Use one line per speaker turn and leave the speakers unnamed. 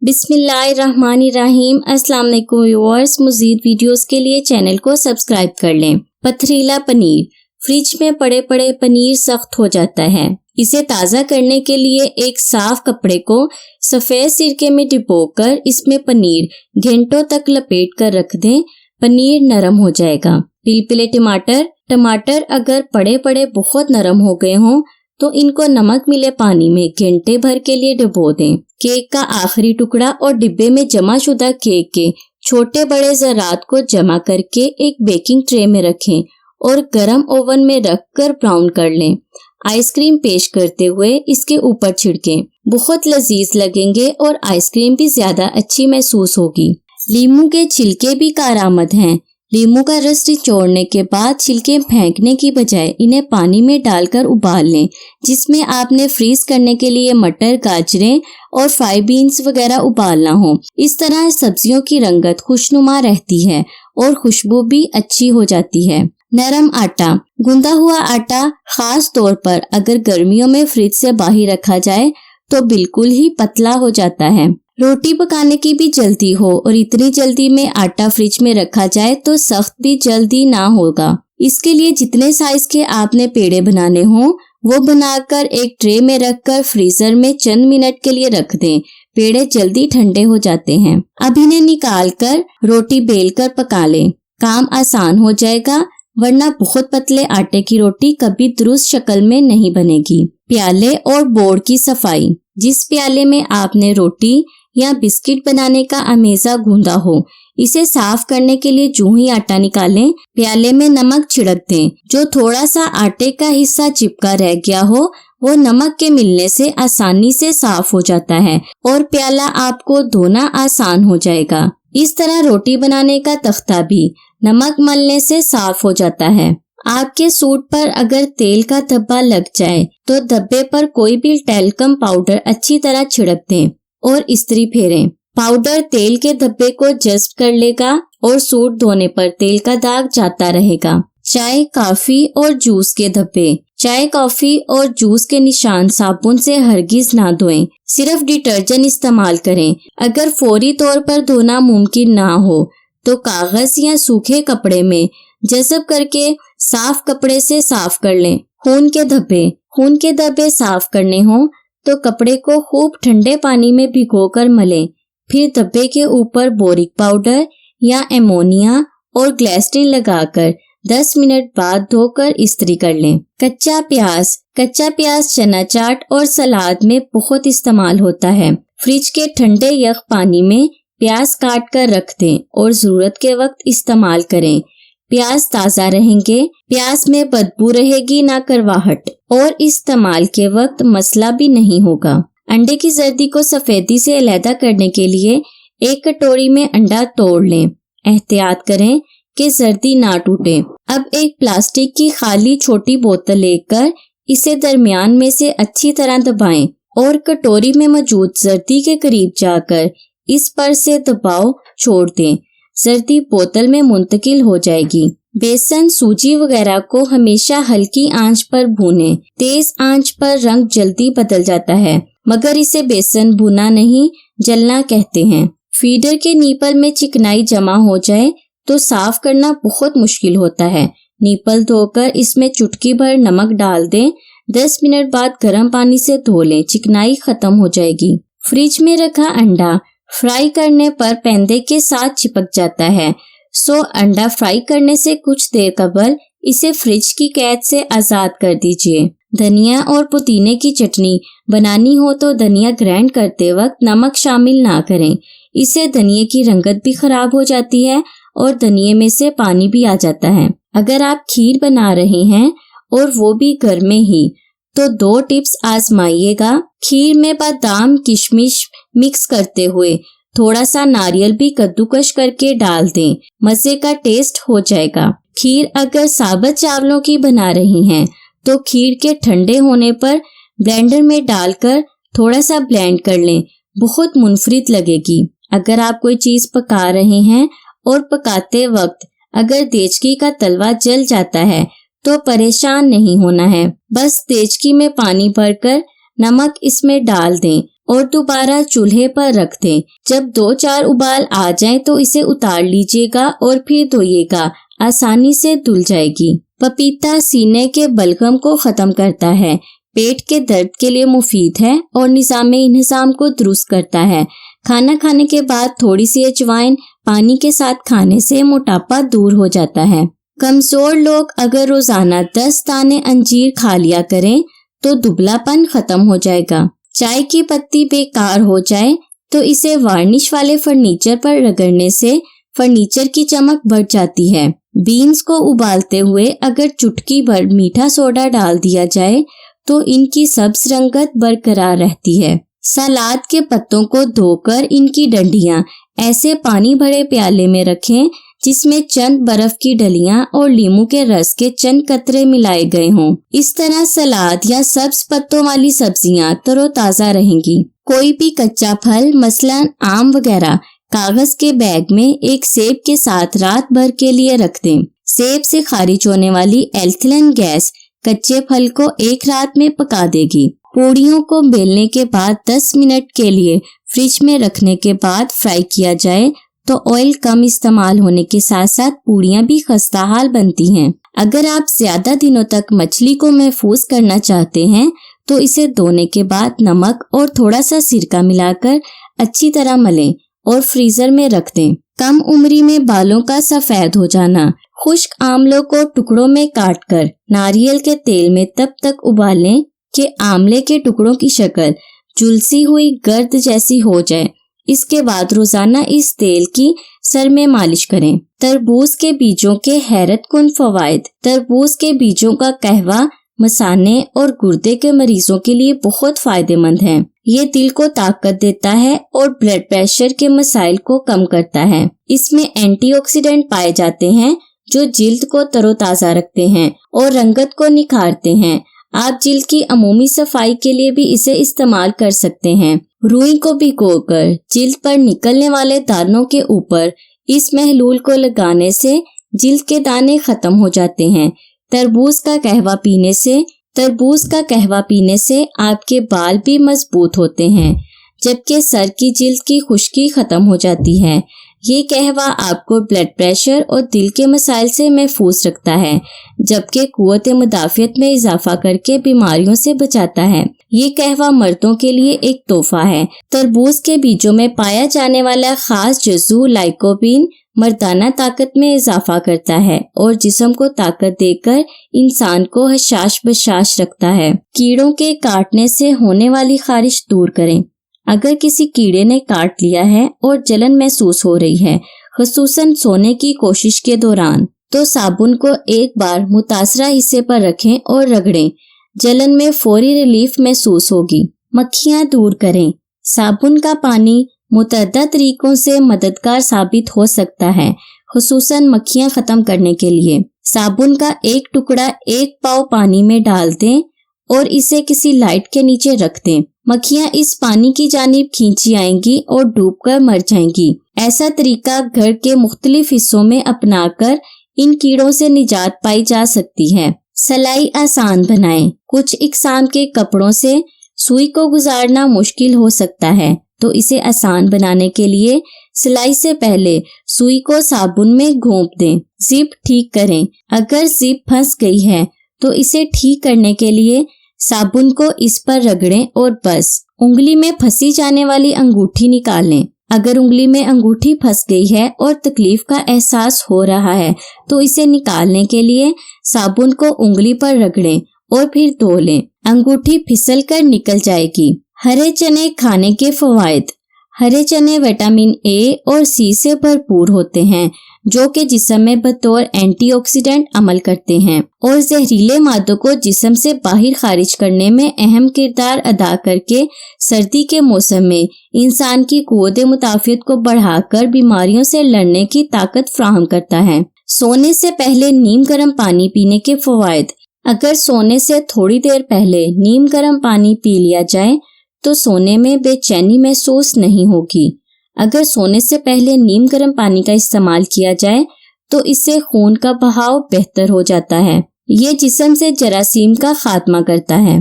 بسم اللہ الرحمن الرحیم۔ السلام علیکم ویورز، مزید ویڈیوز کے لیے چینل کو سبسکرائب کر لیں۔ پتھریلا پنیر۔ فریج میں پڑے پڑے پنیر سخت ہو جاتا ہے۔ اسے تازہ کرنے کے لیے ایک صاف کپڑے کو سفید سرکے میں ڈبو کر اس میں پنیر گھنٹوں تک لپیٹ کر رکھ دیں۔ پنیر نرم ہو جائے گا۔ پلپلے ٹماٹر اگر پڑے پڑے بہت نرم ہو گئے ہوں تو ان کو نمک ملے پانی میں گھنٹے بھر کے لیے ڈبو دیں۔ کیک کا آخری ٹکڑا اور ڈبے میں جمع شدہ کیک کے چھوٹے بڑے ذرات کو جمع کر کے ایک بیکنگ ٹرے میں رکھیں اور گرم اوون میں رکھ کر براؤن کر لیں۔ آئس کریم پیش کرتے ہوئے اس کے اوپر چھڑکیں، بہت لذیذ لگیں گے اور آئس کریم بھی زیادہ اچھی محسوس ہوگی۔ لیموں کے چھلکے بھی کارآمد ہیں۔ لیموں کا رس نچوڑنے کے بعد چھلکے پھینکنے کی بجائے انہیں پانی میں ڈال کر ابال لیں، جس میں آپ نے فریز کرنے کے لیے مٹر، گاجریں اور فرائی بینز وغیرہ ابالنا ہو۔ اس طرح سبزیوں کی رنگت خوشنما رہتی ہے اور خوشبو بھی اچھی ہو جاتی ہے۔ نرم آٹا۔ گوندا ہوا آٹا خاص طور پر اگر گرمیوں میں فریج سے باہر رکھا جائے تو بالکل ہی پتلا ہو جاتا ہے۔ روٹی پکانے کی بھی جلدی ہو اور اتنی جلدی میں آٹا فریج میں رکھا جائے تو سخت بھی جلدی نہ ہوگا۔ اس کے لیے جتنے سائز کے آپ نے پیڑے بنانے ہوں وہ بنا کر ایک ٹرے میں رکھ کر فریزر میں چند منٹ کے لیے رکھ دیں۔ پیڑے جلدی ٹھنڈے ہو جاتے ہیں۔ اب انہیں نکال کر روٹی بیل کر پکا لیں۔ کام آسان ہو جائے گا، ورنہ بہت پتلے آٹے کی روٹی کبھی درست شکل میں نہیں بنے گی۔ پیالے اور بورڈ کی صفائی۔ جس پیالے میں آپ نے روٹی یا بسکٹ بنانے کا امیزہ گوندا ہو، اسے صاف کرنے کے لیے جو ہی آٹا نکالیں پیالے میں نمک چھڑک دیں۔ جو تھوڑا سا آٹے کا حصہ چپکا رہ گیا ہو وہ نمک کے ملنے سے آسانی سے صاف ہو جاتا ہے اور پیالہ آپ کو دھونا آسان ہو جائے گا۔ اس طرح روٹی بنانے کا تختہ بھی نمک ملنے سے صاف ہو جاتا ہے۔ آپ کے سوٹ پر اگر تیل کا دھبا لگ جائے تو دھبے پر کوئی بھی ٹیلکم پاؤڈر اچھی طرح چھڑک دیں اور استری پھیریں۔ پاؤڈر تیل کے دھبے کو جذب کر لے گا اور سوٹ دھونے پر تیل کا داغ جاتا رہے گا۔ چائے، کافی اور جوس کے دھبے۔ چائے، کافی اور جوس کے نشان صابن سے ہرگز نہ دھوئیں، صرف ڈٹرجنٹ استعمال کریں۔ اگر فوری طور پر دھونا ممکن نہ ہو تو کاغذ یا سوکھے کپڑے میں جذب کر کے صاف کپڑے سے صاف کر لیں۔ خون کے دھبے صاف کرنے ہوں تو کپڑے کو خوب ٹھنڈے پانی میں بھگو کر ملیں، پھر دھبے کے اوپر بورک پاؤڈر یا ایمونیا اور گلیسرین لگا کر 10 منٹ بعد دھو کر استری کر لیں۔ کچا پیاز چنا چاٹ اور سلاد میں بہت استعمال ہوتا ہے۔ فریج کے ٹھنڈے یخ پانی میں پیاز کاٹ کر رکھ دیں اور ضرورت کے وقت استعمال کریں۔ پیاز تازہ رہیں گے، پیاز میں بدبو رہے گی نہ کرواہٹ، اور استعمال کے وقت مسئلہ بھی نہیں ہوگا۔ انڈے کی زردی کو سفیدی سے علیحدہ کرنے کے لیے ایک کٹوری میں انڈا توڑ لیں۔ احتیاط کریں کہ زردی نہ ٹوٹے۔ اب ایک پلاسٹک کی خالی چھوٹی بوتل لے کر اسے درمیان میں سے اچھی طرح دبائیں اور کٹوری میں موجود زردی کے قریب جا کر اس پر سے دباؤ چھوڑ دیں۔ زردی بوتل میں منتقل ہو جائے گی۔ بیسن، سوجی وغیرہ کو ہمیشہ ہلکی آنچ پر بھونیں۔ تیز آنچ پر رنگ جلدی بدل جاتا ہے، مگر اسے بیسن بھونا نہیں، جلنا کہتے ہیں۔ فیڈر کے نیپل میں چکنائی جمع ہو جائے تو صاف کرنا بہت مشکل ہوتا ہے۔ نیپل دھو کر اس میں چٹکی بھر نمک ڈال دیں۔ 10 منٹ بعد گرم پانی سے دھو لیں، چکنائی ختم ہو جائے گی۔ فریج میں رکھا انڈا فرائی کرنے پر پیندے کے ساتھ چپک جاتا ہے، انڈا فرائی کرنے سے کچھ دیر قبل اسے فریج کی قید سے آزاد کر دیجیے۔ دھنیا اور پودینے کی چٹنی بنانی ہو تو دھنیا گرائنڈ کرتے وقت نمک شامل نہ کریں، اس سے دھنیا کی رنگت بھی خراب ہو جاتی ہے اور دھنیا میں سے پانی بھی آ جاتا ہے۔ اگر آپ کھیر بنا رہے ہیں اور وہ بھی گھر میں ہی تو 2 ٹپس آزمائیے گا۔ کھیر میں بادام، کشمش مکس کرتے ہوئے تھوڑا سا ناریل بھی کدوکش کر کے ڈال دیں، مزے کا ٹیسٹ ہو جائے گا۔ کھیر اگر ثابت چاولوں کی بنا رہی ہیں تو کھیر کے ٹھنڈے ہونے پر بلینڈر میں ڈال کر تھوڑا سا بلینڈ کر لیں، بہت منفرد لگے گی۔ اگر آپ کوئی چیز پکا رہے ہیں اور پکاتے وقت اگر دیچکی کا تلوا جل جاتا ہے تو پریشان نہیں ہونا ہے، بس دیچکی میں پانی بھر کر نمک اس میں ڈال دیں اور دوبارہ چولہے پر رکھ دیں۔ جب 2-4 ابال آ جائیں تو اسے اتار لیجیے گا اور پھر دھوئیے گا، آسانی سے دھل جائے گی۔ پپیتا سینے کے بلغم کو ختم کرتا ہے، پیٹ کے درد کے لیے مفید ہے اور نظام انہضام کو درست کرتا ہے۔ کھانا کھانے کے بعد تھوڑی سی اجوائن پانی کے ساتھ کھانے سے موٹاپا دور ہو جاتا ہے۔ کمزور لوگ اگر روزانہ 10 دانے انجیر کھا لیا کریں تو دبلا پن ختم ہو جائے گا۔ چائے کی پتی بیکار ہو جائے تو اسے وارنش والے فرنیچر پر رگڑنے سے فرنیچر کی چمک بڑھ جاتی ہے۔ بینز کو ابالتے ہوئے اگر چٹکی بھر میٹھا سوڈا ڈال دیا جائے تو ان کی سبز رنگت برقرار رہتی ہے۔ سلاد کے پتوں کو دھو کر ان کی ڈنڈیاں ایسے پانی بھرے پیالے میں رکھیں جس میں چند برف کی ڈلیاں اور لیموں کے رس کے چند قطرے ملائے گئے ہوں۔ اس طرح سلاد یا سبز پتوں والی سبزیاں تر و تازہ رہیں گی۔ کوئی بھی کچا پھل مثلا آم وغیرہ کاغذ کے بیگ میں ایک سیب کے ساتھ رات بھر کے لیے رکھ دیں۔ سیب سے خارج ہونے والی ایلتھلن گیس کچے پھل کو ایک رات میں پکا دے گی۔ پوڑیوں کو بیلنے کے بعد 10 منٹ کے لیے فریج میں رکھنے کے بعد فرائی کیا جائے تو آئل کم استعمال ہونے کے ساتھ ساتھ پوڑیاں بھی خستہ حال بنتی ہیں۔ اگر آپ زیادہ دنوں تک مچھلی کو محفوظ کرنا چاہتے ہیں تو اسے دھونے کے بعد نمک اور تھوڑا سا سرکہ ملا کر اچھی طرح ملیں اور فریزر میں رکھ دیں۔ کم عمری میں بالوں کا سفید ہو جانا۔ خشک آملوں کو ٹکڑوں میں کاٹ کر ناریل کے تیل میں تب تک ابالیں کہ آملے کے ٹکڑوں کی شکل جلسی ہوئی گرد جیسی ہو جائے۔ اس کے بعد روزانہ اس تیل کی سر میں مالش کریں۔ تربوز کے بیجوں کے حیرت کن فوائد۔ تربوز کے بیجوں کا قہوہ مثانے اور گردے کے مریضوں کے لیے بہت فائدہ مند ہے۔ یہ دل کو طاقت دیتا ہے اور بلڈ پریشر کے مسائل کو کم کرتا ہے۔ اس میں اینٹی آکسیڈنٹ پائے جاتے ہیں جو جلد کو تر و تازہ رکھتے ہیں اور رنگت کو نکھارتے ہیں۔ آپ جلد کی عمومی صفائی کے لیے بھی اسے استعمال کر سکتے ہیں۔ روئی کو بھگو کر جلد پر نکلنے والے دانوں کے اوپر اس محلول کو لگانے سے جلد کے دانے ختم ہو جاتے ہیں۔ تربوز کا قہوہ پینے سے آپ کے بال بھی مضبوط ہوتے ہیں جبکہ سر کی جلد کی خشکی ختم ہو جاتی ہے۔ یہ قہوہ آپ کو بلڈ پریشر اور دل کے مسائل سے محفوظ رکھتا ہے جبکہ قوت مدافعت میں اضافہ کر کے بیماریوں سے بچاتا ہے۔ یہ قہوہ مردوں کے لیے ایک تحفہ ہے۔ تربوز کے بیجوں میں پایا جانے والا خاص جزو لائکوپین مردانہ طاقت میں اضافہ کرتا ہے اور جسم کو طاقت دے کر انسان کو حشاش بشاش رکھتا ہے۔ کیڑوں کے کاٹنے سے ہونے والی خارش دور کریں۔ اگر کسی کیڑے نے کاٹ لیا ہے اور جلن محسوس ہو رہی ہے خصوصاً سونے کی کوشش کے دوران تو صابن کو ایک بار متاثرہ حصے پر رکھیں اور رگڑیں۔ جلن میں فوری ریلیف محسوس ہوگی۔ مکھیاں دور کریں۔ صابن کا پانی متعدد طریقوں سے مددگار ثابت ہو سکتا ہے خصوصاً مکھیاں ختم کرنے کے لیے۔ صابن کا ایک ٹکڑا 1 پاؤ پانی میں ڈال دیں اور اسے کسی لائٹ کے نیچے رکھ دیں۔ مکھیاں اس پانی کی جانب کھینچی آئیں گی اور ڈوب کر مر جائیں گی۔ ایسا طریقہ گھر کے مختلف حصوں میں اپنا کر ان کیڑوں سے نجات پائی جا سکتی ہے۔ سلائی آسان بنائیں۔ کچھ اقسام کے کپڑوں سے سوئی کو گزارنا مشکل ہو سکتا ہے تو اسے آسان بنانے کے لیے سلائی سے پہلے سوئی کو صابن میں گھونپ دیں۔ زپ ٹھیک کریں۔ اگر زپ پھنس گئی ہے تو اسے ٹھیک کرنے کے لیے صابن کو اس پر رگڑیں اور بس انگلی میں پھنسی جانے والی انگوٹھی نکالیں۔ اگر انگلی میں انگوٹھی پھنس گئی ہے اور تکلیف کا احساس ہو رہا ہے تو اسے نکالنے کے لیے صابن کو انگلی پر رگڑیں اور پھر دھو لیں۔ انگوٹھی پھسل کر نکل جائے گی۔ ہرے چنے کھانے کے فوائد۔ ہرے چنے وٹامن اے اور سی سے بھرپور ہوتے ہیں جو کہ جسم میں بطور اینٹی آکسیڈنٹ عمل کرتے ہیں اور زہریلے مادوں کو جسم سے باہر خارج کرنے میں اہم کردار ادا کر کے سردی کے موسم میں انسان کی قوت مدافعت کو بڑھا کر بیماریوں سے لڑنے کی طاقت فراہم کرتا ہے۔ سونے سے پہلے نیم گرم پانی پینے کے فوائد۔ اگر سونے سے تھوڑی دیر پہلے نیم گرم پانی پی لیا جائے تو سونے میں بے چینی محسوس نہیں ہوگی۔ اگر سونے سے پہلے نیم گرم پانی کا استعمال کیا جائے تو اس سے خون کا بہاؤ بہتر ہو جاتا ہے۔ یہ جسم سے جراثیم کا خاتمہ کرتا ہے۔